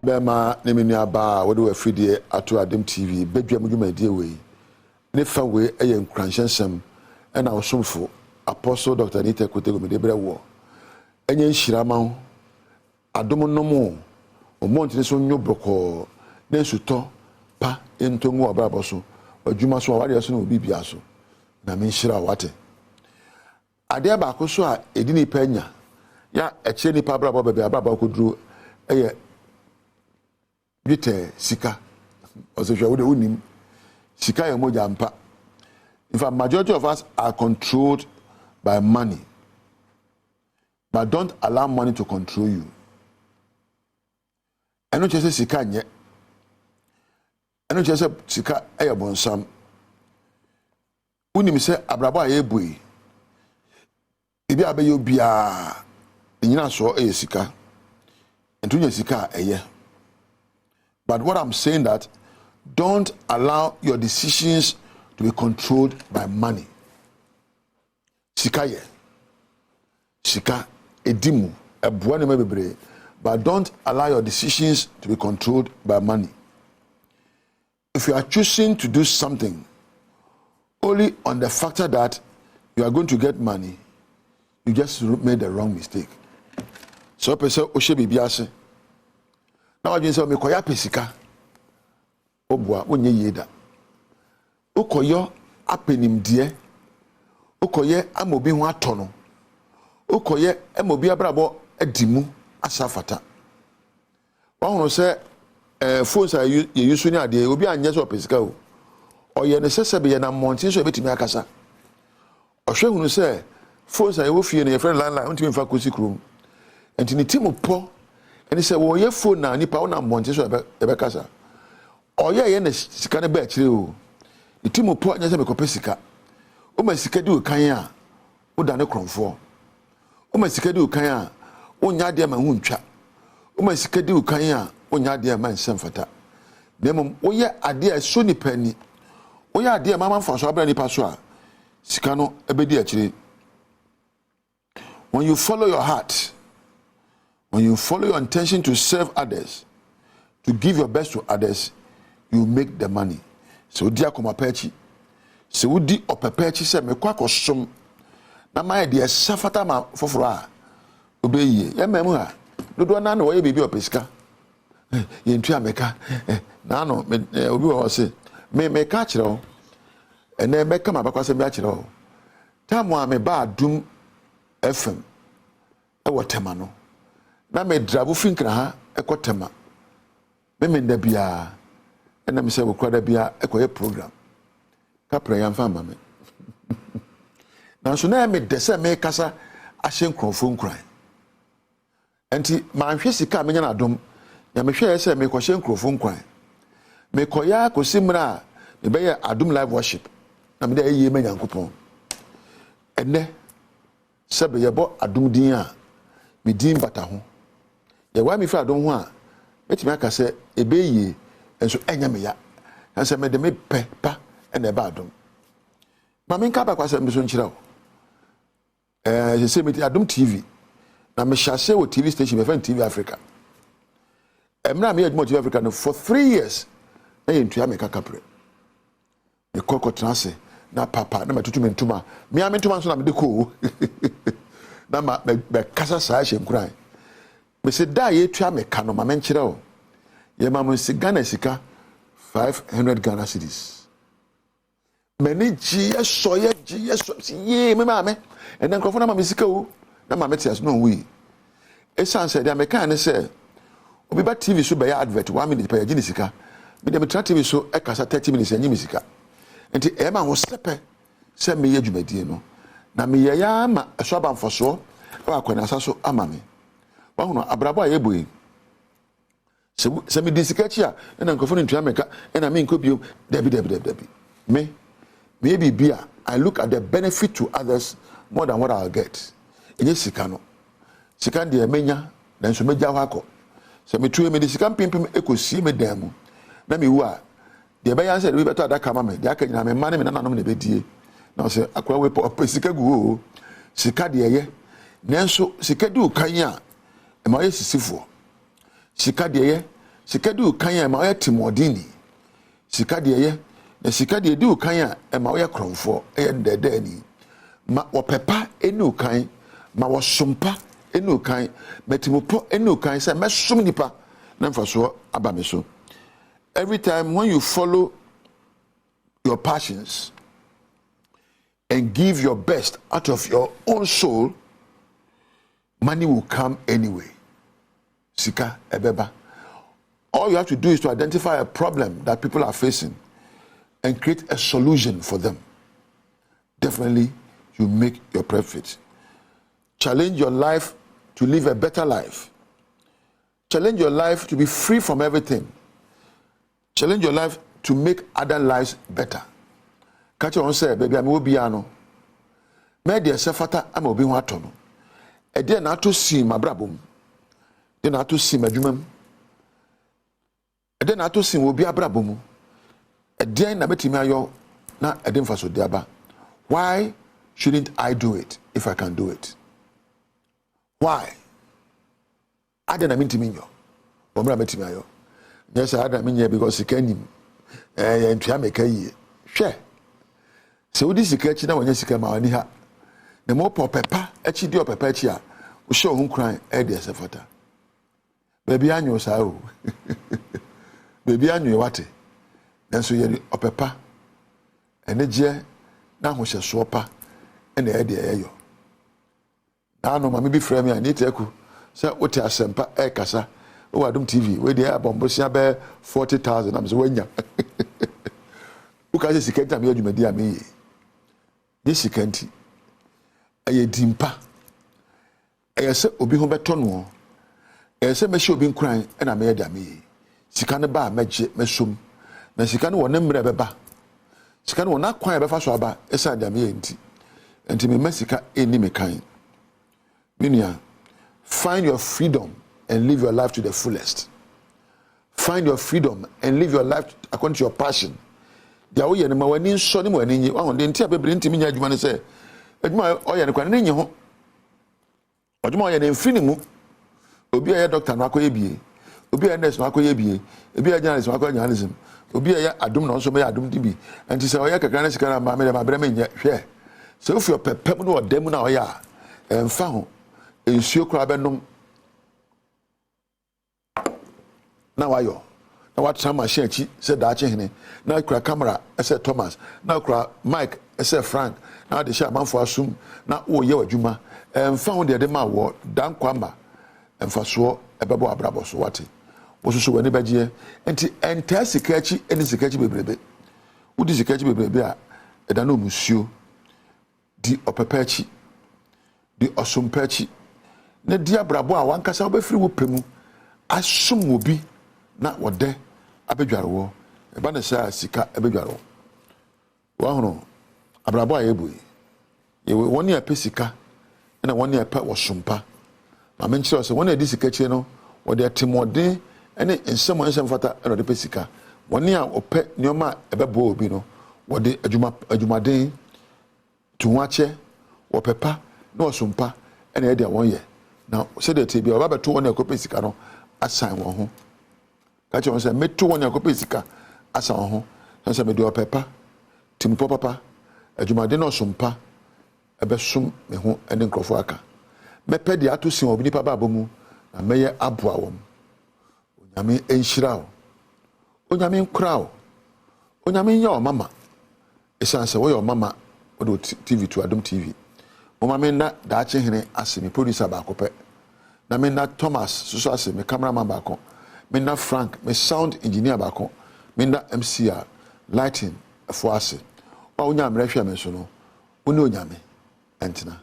Bema nemini aba wode wafidie ato Adom TV Badwam Nkuranhyensem we ne fa we eye Nkuranhyensem na osomfo Apostle Dr. Nita Kotego medebre wo enye nhirama ho Adom nomo o montene so nyo broko na nsuto pa entongu abrabo so adwuma so awade so na obibia so na me nhira wate ade ba ko so a edini panya ya eche nipa abrabo bebe abrabo koduru eye Bite sika osehwa wo de unim sika ya moja mpa. In fact, majority of us are controlled by money, but don't allow money to control you. Eno chese sika nye, eno chese sika eye bonsam. Unim se abrabo aye bui ibi abe yo bia nyina so eye sika entunye sika eye. But what I'm saying that don't allow your decisions to be controlled by money. Sika ye. Sika edimu ebuane mebebre. But don't allow your decisions to be controlled by money. If you are choosing to do something only on the factor that you are going to get money, you just made the wrong mistake. So person oshe bibiase. Na wajin se me koya pesika obua wonye yeda ukoyo apenimdie ukoye amobi ho atono ukoye amobi abrabo adimu asafata wahunu se phones ye yusu ni ade obi anye so pesika o oye ne sesebe ye na montin so ebetimi akasa ohwehunu se phones ye wo fie ne ye friend landline untimi mfa kosi krom enti ni timo po eni se wo ye phone na nipa wo na montin so ebe kasa oye ye na sika ne ba kire o itimo po anya se me kope sika o ma sika di o kan a o da ne kronfo o ma sika di o kan a o nya de ma hu ntwa o ma sika di o kan a o nya de ma nsem fata demom o ye ade a so ni pani o ye ade ma manfa so abra nipa so a sika no ebedi a kire. When you follow your heart, when you follow your intention to serve others, to give your best to others, you make the money. So dia koma pechi. Se wudi opepechi se me kwa kosom. Na my dear safata ma fofora. Obeye. Ya memu ha. Dodo na no ye bibi opesika. Ye ntua meka. Na no obi wo se me ka kire o. Ene me ka ma bakwa se me a kire o. Tamu a me ba Adom FM. E wotema no. Na me drabu finkra ha ekotema. Me nda bia ena me se wo kwada bia ekoye program ka prayer mfa mame na so na me dese me kasa ahye nkrofo nkran enti ma hwe sika me nya na Adom ya me hwe se me kohye nkrofo nkran me koya kosimra me be ya Adom live worship na me da eye me nyankopon enne sebe ye bo Adom din a me din bata ho ye wa me fa Adom ho a betimi aka se ebeye enso enya me ya anse me de me pe pa ena ba Adom ma me nka ba kwa se me so nchira o se me Adom TV na me shase wo TV station me fan TV Africa emra me admo TV Africa no for 3 years na ye ntua me kakapre me kokko transe na papa na matutu me ntuma me ntuma so na me de ko na ma be kasa sa hye nkuran me se da ye tua me ka no ma me nchira o ye mamu si Ghana sika 500 Ghana cedis. Many GS so ye me mame and then crofona ma sika o na ma metias no we. E san said the American say obi ba TV so be advert 1 minute per gini sika. Me dem tra TV so e kasa 30 minutes enyi sika. Enti e ma wo stepe se me ye dwumadie no. Na me ye ya ma so abanfoso e akwana asaso ama me. Wa hono abrabo aye boyi. Se me disikachi a na nkofo ntua meka na me nkobio dabi me bia I look at the benefit to others more than what I'll get. Enye sika no sika de menya na nso meja ho akọ se me tuwe me disika pimpim ekosi me dan mu na me wu a de be yan se de beto adaka ma me de aka nyina me ma ne me nanom ne bedie na se akwa we po sika gu o sika de ye nanso sika di ukan a e ma ye sisifo sika de ye sika di ukan ma oye timodini sika de ye na sika de di ukan ma oye kromfo e dede ani ma opepa eni ukan ma wosompa eni ukan metimopo eni ukan say mesom nipa na mfaso aba me so. Every time when you follow your passions and give your best out of your own soul, money will come anyway. Sika ebeba. All you have to do is to identify a problem that people are facing and create a solution for them. Definitely, you make your profit. Challenge your life to live a better life. Challenge your life to be free from everything. Challenge your life to make other lives better. Catch on say, baby, I'm obiano. Me de sefata am obi ho atono. E de na to si mabrabom. De na to si madwumam. E de na to si obi abrabom. E de na betimi ayo na e de mfaso de aba. Why shouldn't I do it if I can do it? Why? Ade na mintimi nyo. Omra betimi ayo. Yes, I had a minute because he came and to make a year. Share. So this is catching now when you see my ha. The more papa, actually, your perpetua, will show whom crying, Eddie as a fata. Baby, I knew so. Baby, I knew what. Then so you're a papa. And the jeer now was a swapper and the Eddie ayo. Now, no, mammy be frame, I need to echo. So what I semper air cassa. Oh, Adom TV, where they are bombosia bear 40,000. I'm so when ya. Who can say second time you media me? This second, a dimpa. I said, Obi Humberton. I said, Monsieur been crying, and I made me. Sikana ba, mesum. Na sikana one number beba. Sikana one not quite before swaba, a side of me, and to me, Messica, any me kind. Minia, find your freedom and live your life to the fullest. Find your freedom and live your life according to your passion. There are no more in so many when you on the entire baby into me. You want to say, Edma, or you can name you. Odmo in Finimu, Obi a doctor Nako Ebi, Obi a nurse Nako Ebi, Obi a journalist Nako journalism, Obi a Adom no so may Adom DB, and to say, oh, I can can my bremen yet share. So if you're pepper or demon or ya, and found in Sio Crabenum. Now ayo na what time machine chi said that hene now kra camera I said Thomas now kra Mike I said Frank now the share man for assume now oh ye adwuma found the ma wo dan kwamba emfa so ebebo abrabo so wate wo so wani bagie enti enta sikachi eni sikachi bebrebe wo di sikachi bebrebe a eda no musuo di opepachi di osumpechi na di abrabo a wankasa wo befiri wo pemu asum wo bi na wode abedwaro e ba na sha sika abedwaro wa hono abrabo ayebu ye woni apesika na woni apa wosumpa ma menchire so woni edi sika chie no wode atimode ene nsem fata e de pesika woni a ope nioma ebebo obi no wode adwumaden tuwache wopepa na wosumpa ene e de wonye na se de tebi oba beto woni akopesika no asan won ho kache won say meto woni akopesika asan won ho na say me do pepa timpo papa adwumade no sompa ebesum me ho ene nkrofo aka mepe de ato sin obi nipa baba mu na meye aboa wom onyame enhyira wo onyame nkura wo onyame nya o mama esan say wo yo mama wo TV to Adom TV o mama na da che hene ase me producer ba kope na me na Thomas so ase me cameraman ba ko me na Frank me sound engineer ba ko me na MCR lighting for ase wa onya mrehwe me so no oni onyame entina